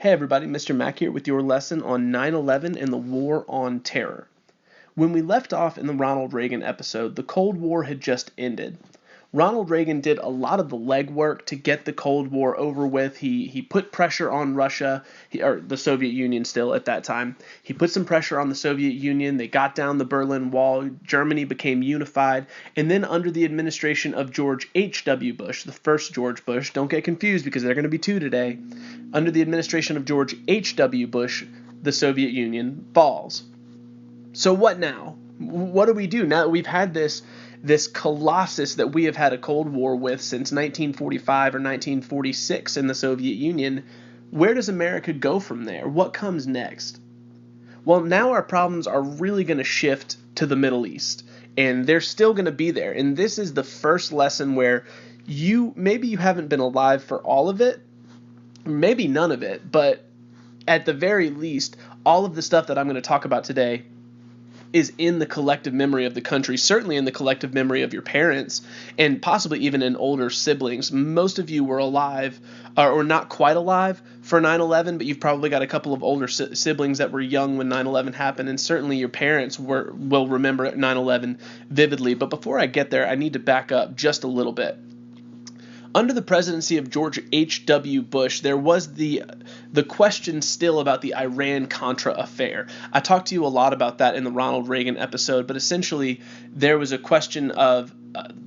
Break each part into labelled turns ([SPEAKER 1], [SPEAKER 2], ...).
[SPEAKER 1] Hey everybody, Mr. Mack here with your lesson on 9/11 and the War on Terror. When we left off in the Ronald Reagan episode, the Cold War had just ended. Ronald Reagan did a lot of the legwork to get the Cold War over with. He put pressure on Russia, or the Soviet Union still at that time. He put some pressure on the Soviet Union. They got down the Berlin Wall. Germany became unified. And then under the administration of George H.W. Bush, the first George Bush, don't get confused because there are going to be two today. Under the administration of George H.W. Bush, the Soviet Union falls. So what now? What do we do now that we've had this colossus that we have had a Cold War with since 1945 or 1946 in the Soviet Union? Where does America go from there? What comes next? Well, now our problems are really going to shift to the Middle East, and they're still going to be there. And this is the first lesson where maybe you haven't been alive for all of it, maybe none of it, but at the very least, all of the stuff that I'm going to talk about today is in the collective memory of the country, certainly in the collective memory of your parents, and possibly even in older siblings. Most of you were alive, or not quite alive, for 9/11, but you've probably got a couple of older siblings that were young when 9/11 happened, and certainly your parents will remember 9/11 vividly. But before I get there, I need to back up just a little bit. Under the presidency of George H.W. Bush, there was the question still about the Iran-Contra affair. I talked to you a lot about that in the Ronald Reagan episode, but essentially there was a question of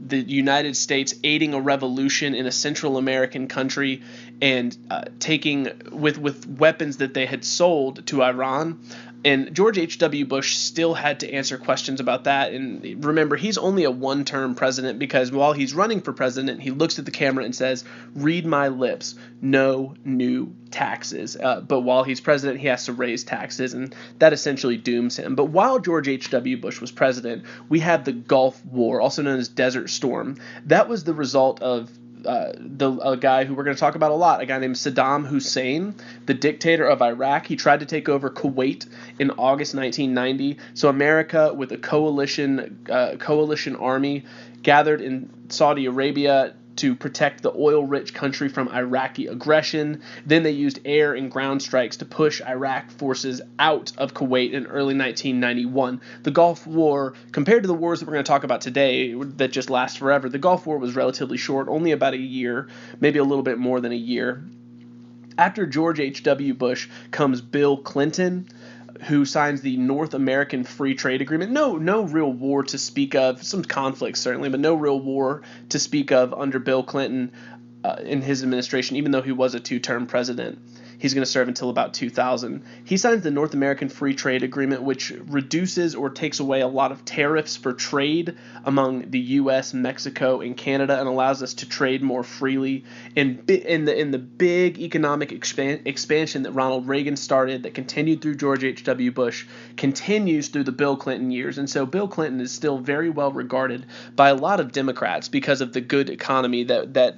[SPEAKER 1] the United States aiding a revolution in a Central American country and taking with weapons that they had sold to Iran. And George H.W. Bush still had to answer questions about that. And remember, he's only a one-term president because while he's running for president, he looks at the camera and says, "Read my lips, no new taxes." But while he's president, he has to raise taxes, and that essentially dooms him. But while George H.W. Bush was president, we had the Gulf War, also known as Desert Storm. That was the result of a guy who we're going to talk about a lot, a guy named Saddam Hussein, the dictator of Iraq. He tried to take over Kuwait in August 1990. So America, with a coalition army, gathered in Saudi Arabia to protect the oil-rich country from Iraqi aggression. Then they used air and ground strikes to push Iraq forces out of Kuwait in early 1991. The Gulf War, compared to the wars that we're going to talk about today that just last forever, the Gulf War was relatively short, only about a year, maybe a little bit more than a year. After George H.W. Bush comes Bill Clinton, who signs the North American Free Trade Agreement. No real war to speak of, some conflicts certainly, but no real war to speak of under Bill Clinton in his administration, even though he was a two-term president. He's going to serve until about 2000. He signs the North American Free Trade Agreement, which reduces or takes away a lot of tariffs for trade among the U.S., Mexico, and Canada, and allows us to trade more freely. In the big economic expansion that Ronald Reagan started, that continued through George H.W. Bush, continues through the Bill Clinton years. And so Bill Clinton is still very well regarded by a lot of Democrats because of the good economy that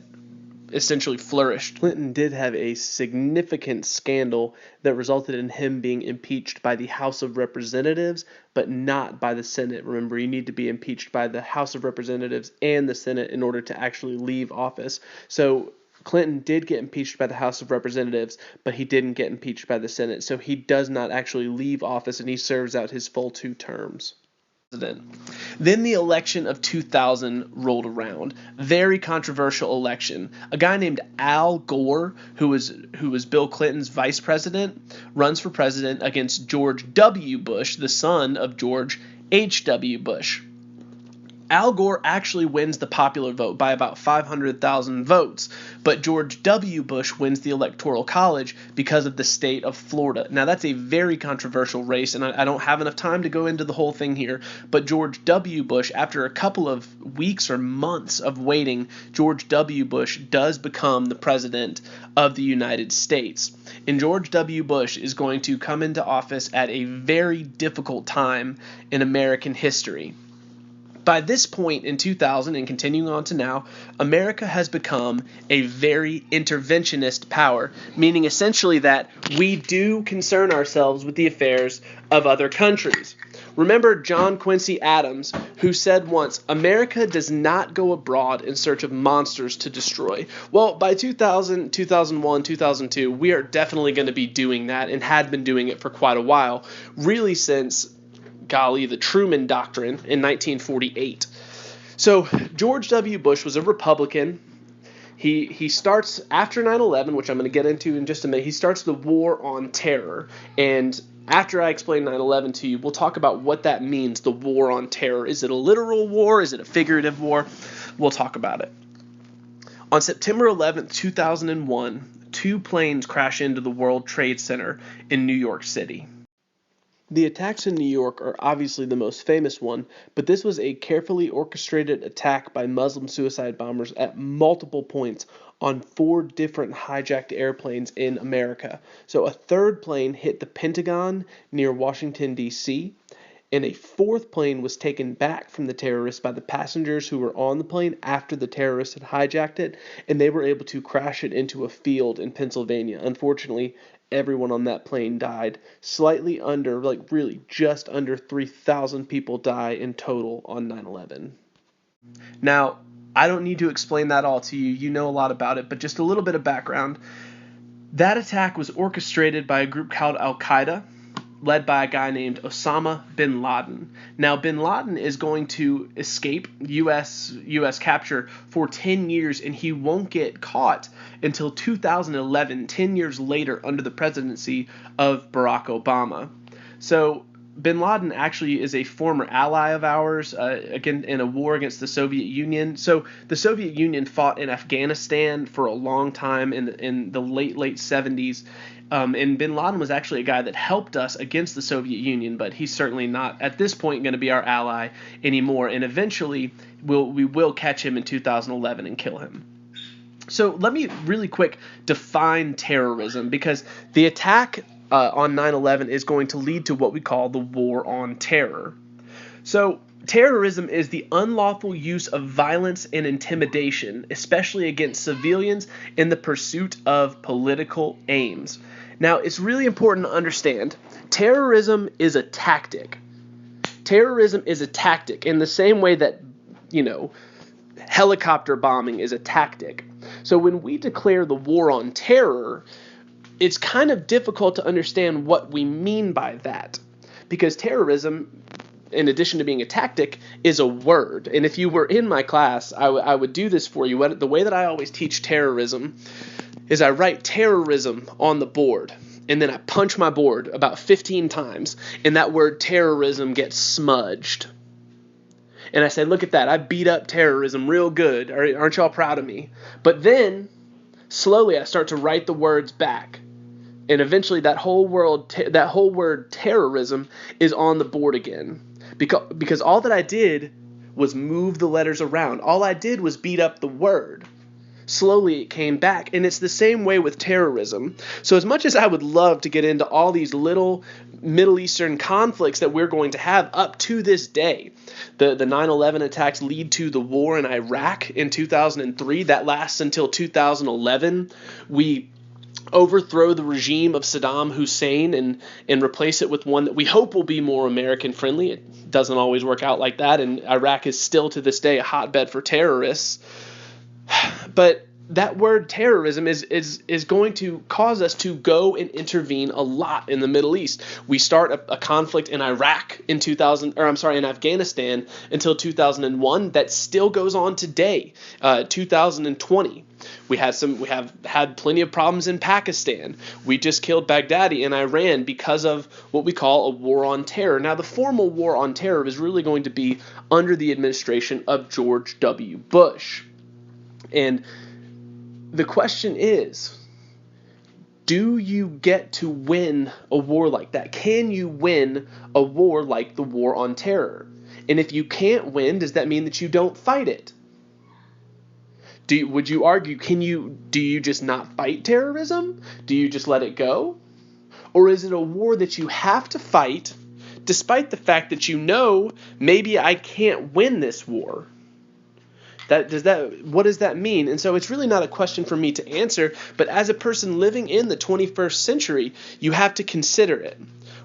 [SPEAKER 1] essentially flourished. Clinton did have a significant scandal that resulted in him being impeached by the House of Representatives, but not by the Senate. Remember, you need to be impeached by the House of Representatives and the Senate in order to actually leave office. So Clinton did get impeached by the House of Representatives, but he didn't get impeached by the Senate. So he does not actually leave office, and he serves out his full 2 terms. Then the election of 2000 rolled around. Very controversial election. A guy named Al Gore, who was Bill Clinton's vice president, runs for president against George W. Bush, the son of George H.W. Bush. Al Gore actually wins the popular vote by about 500,000 votes, but George W. Bush wins the Electoral College because of the state of Florida. Now, that's a very controversial race, and I don't have enough time to go into the whole thing here, but George W. Bush, after a couple of weeks or months of waiting, George W. Bush does become the president of the United States. And George W. Bush is going to come into office at a very difficult time in American history. By this point in 2000 and continuing on to now, America has become a very interventionist power, meaning essentially that we do concern ourselves with the affairs of other countries. Remember John Quincy Adams, who said once, "America does not go abroad in search of monsters to destroy." Well, by 2000, 2001, 2002, we are definitely going to be doing that and had been doing it for quite a while, really since, golly, the Truman Doctrine in 1948. So George W. Bush was a Republican. He starts after 9/11, which I'm going to get into in just a minute. He starts the War on Terror, and after I explain 9/11 to you, we'll talk about what that means, the War on Terror. Is it a literal war? Is it a figurative war? We'll talk about it. On September 11th, 2001, 2 planes crash into the World Trade Center in New York City. The attacks in New York are obviously the most famous one, but this was a carefully orchestrated attack by Muslim suicide bombers at multiple points on 4 different hijacked airplanes in America. So a 3rd plane hit the Pentagon near Washington, D.C., and a 4th plane was taken back from the terrorists by the passengers who were on the plane after the terrorists had hijacked it, and they were able to crash it into a field in Pennsylvania. Unfortunately, everyone on that plane died. Slightly under, really just under 3,000 people die in total on 9/11. Now, I don't need to explain that all to you. You know a lot about it, but just a little bit of background. That attack was orchestrated by a group called Al-Qaeda, led by a guy named Osama bin Laden. Now, bin Laden is going to escape U.S. capture for 10 years, and he won't get caught until 2011, 10 years later, under the presidency of Barack Obama. So bin Laden actually is a former ally of ours, again, in a war against the Soviet Union. So the Soviet Union fought in Afghanistan for a long time in the late 70s. And bin Laden was actually a guy that helped us against the Soviet Union, but he's certainly not at this point going to be our ally anymore. And eventually we will catch him in 2011 and kill him. So let me really quick define terrorism, because the attack on 9/11 is going to lead to what we call the War on Terror. So terrorism is the unlawful use of violence and intimidation, especially against civilians, in the pursuit of political aims. Now, it's really important to understand, terrorism is a tactic. Terrorism is a tactic in the same way that, helicopter bombing is a tactic. So when we declare the War on Terror, it's kind of difficult to understand what we mean by that, because terrorism, in addition to being a tactic, is a word. And if you were in my class, I would do this for you. The way that I always teach terrorism is I write terrorism on the board, and then I punch my board about 15 times, and that word terrorism gets smudged. And I say, look at that, I beat up terrorism real good. Aren't y'all proud of me? But then, slowly, I start to write the words back. And eventually that whole word terrorism is on the board again. Because all that I did was move the letters around. All I did was beat up the word. Slowly it came back, and it's the same way with terrorism. So as much as I would love to get into all these little Middle Eastern conflicts that we're going to have up to this day, the 9/11 attacks lead to the war in Iraq in 2003. That lasts until 2011. We overthrow the regime of Saddam Hussein and replace it with one that we hope will be more American friendly. It doesn't always work out like that, and Iraq is still to this day a hotbed for terrorists. But that word terrorism is going to cause us to go and intervene a lot in the Middle East. We start a conflict in Iraq in Afghanistan until 2001 that still goes on today, 2020. We have had plenty of problems in Pakistan. We just killed Baghdadi in Iran because of what we call a war on terror. Now, the formal war on terror is really going to be under the administration of George W. Bush. And the question is, do you get to win a war like that? Can you win a war like the War on Terror? And if you can't win, does that mean that you don't fight it? Would you argue, do you just not fight terrorism? Do you just let it go? Or is it a war that you have to fight, despite the fact that maybe I can't win this war? What does that mean? And so it's really not a question for me to answer, but as a person living in the 21st century, you have to consider it.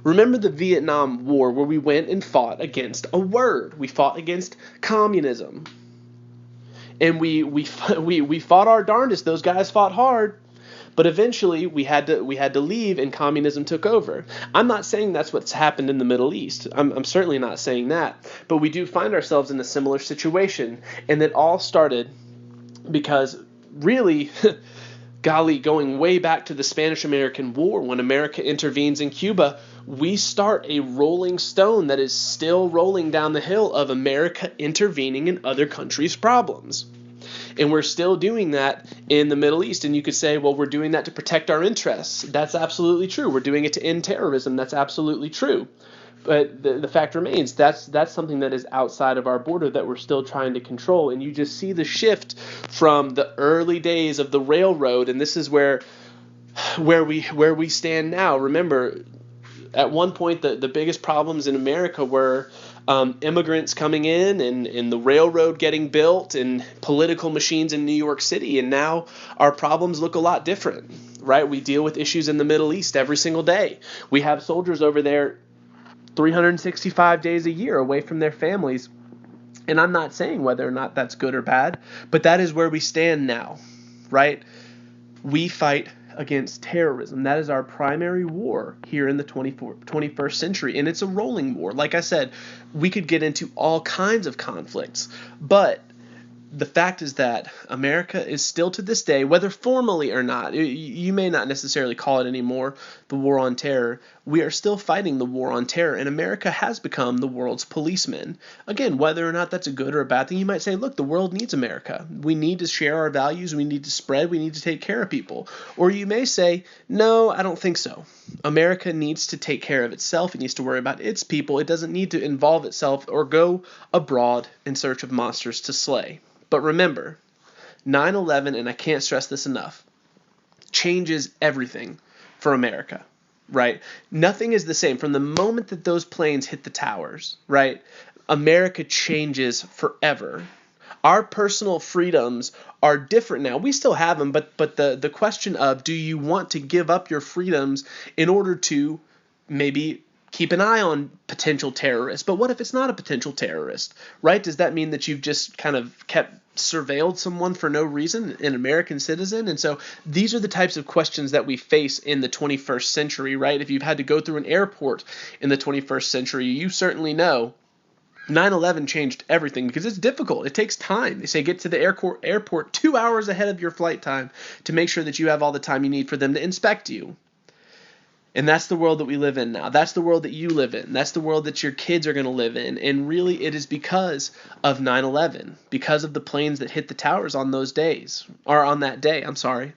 [SPEAKER 1] Remember the Vietnam War, where we went and fought against a word. We fought against communism. And we fought our darndest. Those guys fought hard. But eventually we had to leave, and communism took over. I'm not saying that's what's happened in the Middle East. I'm certainly not saying that. But we do find ourselves in a similar situation. And it all started because really, golly, going way back to the Spanish-American War, when America intervenes in Cuba, we start a rolling stone that is still rolling down the hill of America intervening in other countries' problems. And we're still doing that in the Middle East. And you could say, well, we're doing that to protect our interests. That's absolutely true. We're doing it to end terrorism. That's absolutely true. But the fact remains, that's something that is outside of our border that we're still trying to control. And you just see the shift from the early days of the railroad, and this is where we stand now. Remember, at one point, the biggest problems in America were immigrants coming in and the railroad getting built and political machines in New York City. And now our problems look a lot different, right? We deal with issues in the Middle East every single day. We have soldiers over there 365 days a year away from their families. And I'm not saying whether or not that's good or bad, but that is where we stand now, right? We fight against terrorism. That is our primary war here in the 21st century, and it's a rolling war. Like I said, we could get into all kinds of conflicts, but the fact is that America is still to this day, whether formally or not, you may not necessarily call it anymore the war on terror, we are still fighting the war on terror, and America has become the world's policeman. Again, whether or not that's a good or a bad thing, you might say, look, the world needs America. We need to share our values, we need to spread, we need to take care of people. Or you may say, no, I don't think so. America needs to take care of itself, it needs to worry about its people, it doesn't need to involve itself or go abroad in search of monsters to slay. But remember, 9/11, and I can't stress this enough, changes everything for America, right? Nothing is the same. From the moment that those planes hit the towers, right, America changes forever. Our personal freedoms are different now. We still have them, but the question of, do you want to give up your freedoms in order to maybe keep an eye on potential terrorists? But what if it's not a potential terrorist, right? Does that mean that you've just kind of kept surveilled someone for no reason, an American citizen? And so these are the types of questions that we face in the 21st century, right? If you've had to go through an airport in the 21st century, you certainly know 9/11 changed everything because it's difficult. It takes time. They say get to the airport 2 hours ahead of your flight time to make sure that you have all the time you need for them to inspect you. And that's the world that we live in now. That's the world that you live in. That's the world that your kids are going to live in. And really, it is because of 9/11, because of the planes that hit the towers on those days, or on that day, I'm sorry.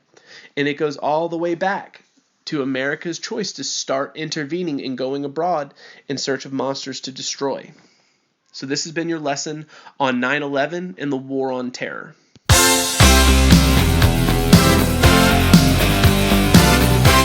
[SPEAKER 1] And it goes all the way back to America's choice to start intervening and going abroad in search of monsters to destroy. So this has been your lesson on 9/11 and the war on terror.